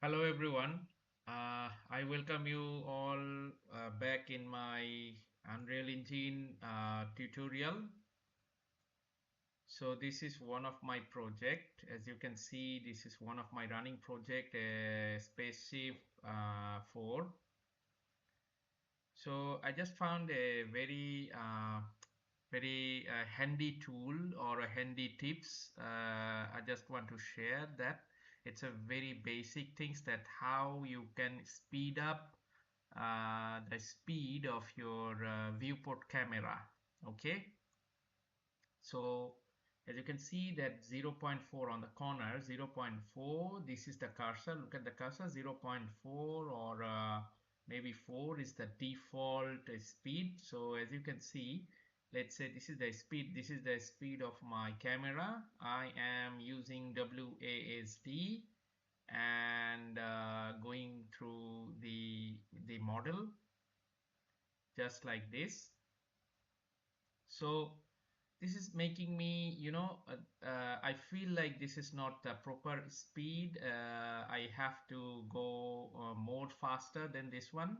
Hello everyone. I welcome you all back in my Unreal Engine tutorial. So this is one of my project. As you can see, this is one of my running project, Spaceship 4. So I just found a very handy tool or a handy tips. I just want to share that it's a very basic things that how you can speed up the speed of your viewport camera. Okay, so as you can see that zero point 0.4 on the corner, zero point 0.4, this is the cursor. Look at the cursor, zero point 0.4 or maybe 4 is the default speed. So as you can see, let's say this is the speed of my camera. I am using WASD and going through the model just like this. So this is making me, I feel like this is not the proper speed. I have to go more faster than this one.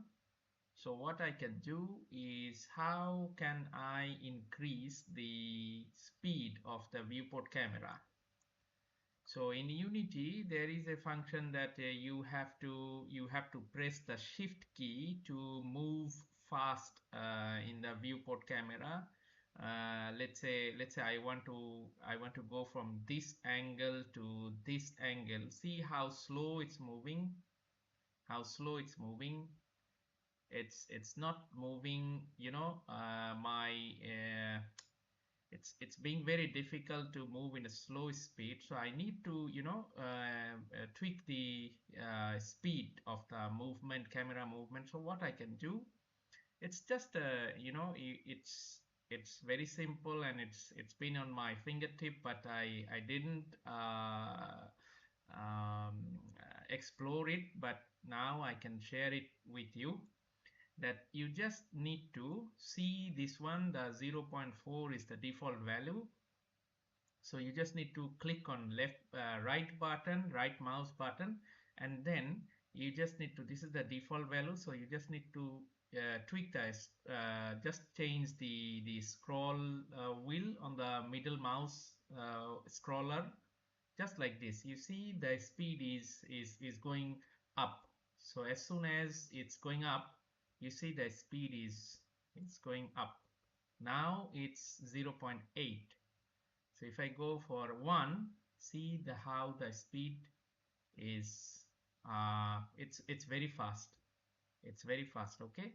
So what I can do is how can I increase the speed of the viewport camera? So in Unity, there is a function that you have to press the Shift key to move fast in the viewport camera. Let's say I want to go from this angle to this angle. See how slow it's moving. How slow it's moving. It's not moving. It's being very difficult to move in a slow speed, so I need to tweak the speed of the movement, camera movement. So what I can do, it's just it's very simple, and it's been on my fingertip, but I didn't explore it, but now I can share it with you, that you just need to see this one. The zero point 0.4 is the default value, so you just need to click on right mouse button, and then you just need to, this is the default value, so you just need to tweak this, just change the scroll wheel on the middle mouse scroller, just like this. You see the speed is going up. So as soon as it's going up, you see the speed is it's going up. Now it's 0.8. So if I go for 1, see the how the speed is it's very fast. It's very fast. Okay,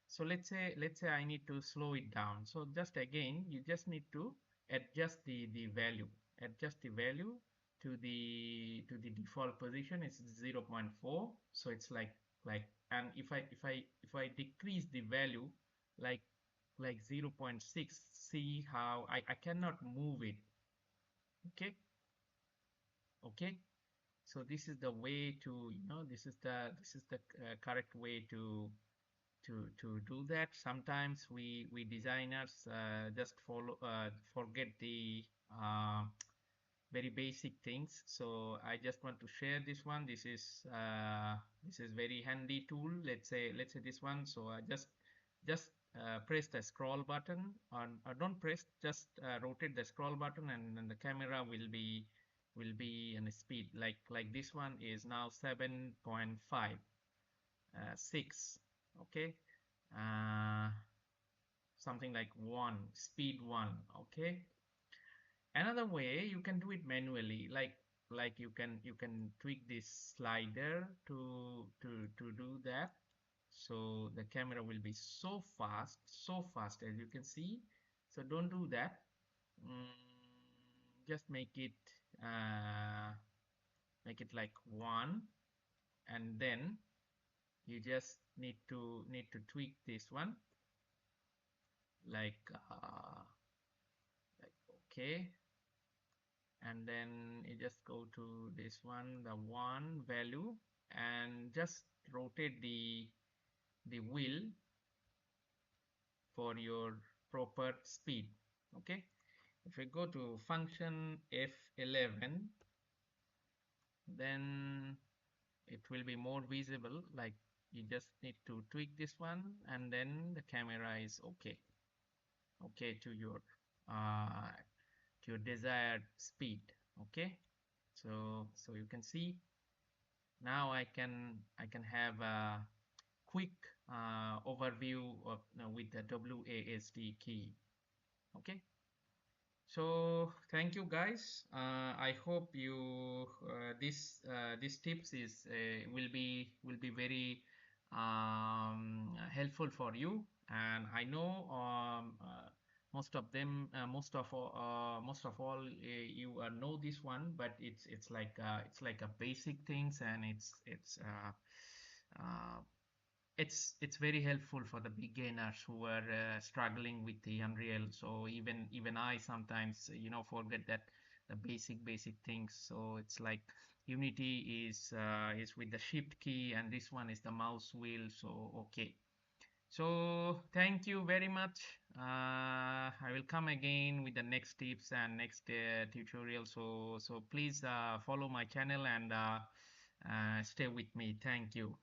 so let's say I need to slow it down. So just again, you just need to adjust the value, adjust the value to the default position. It's 0 0.4, so it's like, and if I decrease the value like 0 0.6, see how I cannot move it. Okay okay so this is the way to, this is the correct way to do that. Sometimes we designers just forget the very basic things. So I just want to share this one. This is very handy tool. Let's say this one. So I just press the scroll button, or don't press, just rotate the scroll button, and then the camera will be in a speed like this one is now 7.5 6. Okay, uh, something like 1, speed 1. Okay, another way you can do it manually, like you can tweak this slider to do that. So the camera will be so fast as you can see. So don't do that. mm, just make it like 1, and then you just need to tweak this one, like okay, and then you just go to this one, the 1 value, and just rotate the wheel for your proper speed. Okay, if we go to function F11, then will be more visible. Like you just need to tweak this one, and then the camera is okay uh, to your desired speed. Okay, so you can see now I can have a quick overview of with the WASD key. Okay, so thank you guys. I hope you this tips is will be very helpful for you, and I know most of all you know this one, but it's like a basic things, and uh, it's very helpful for the beginners who are struggling with the Unreal. So even I sometimes forget that the basic things. So it's like Unity is with the shift key, and this one is the mouse wheel. So okay. So thank you very much. I will come again with the next tips and next tutorial. So please follow my channel and stay with me. Thank you.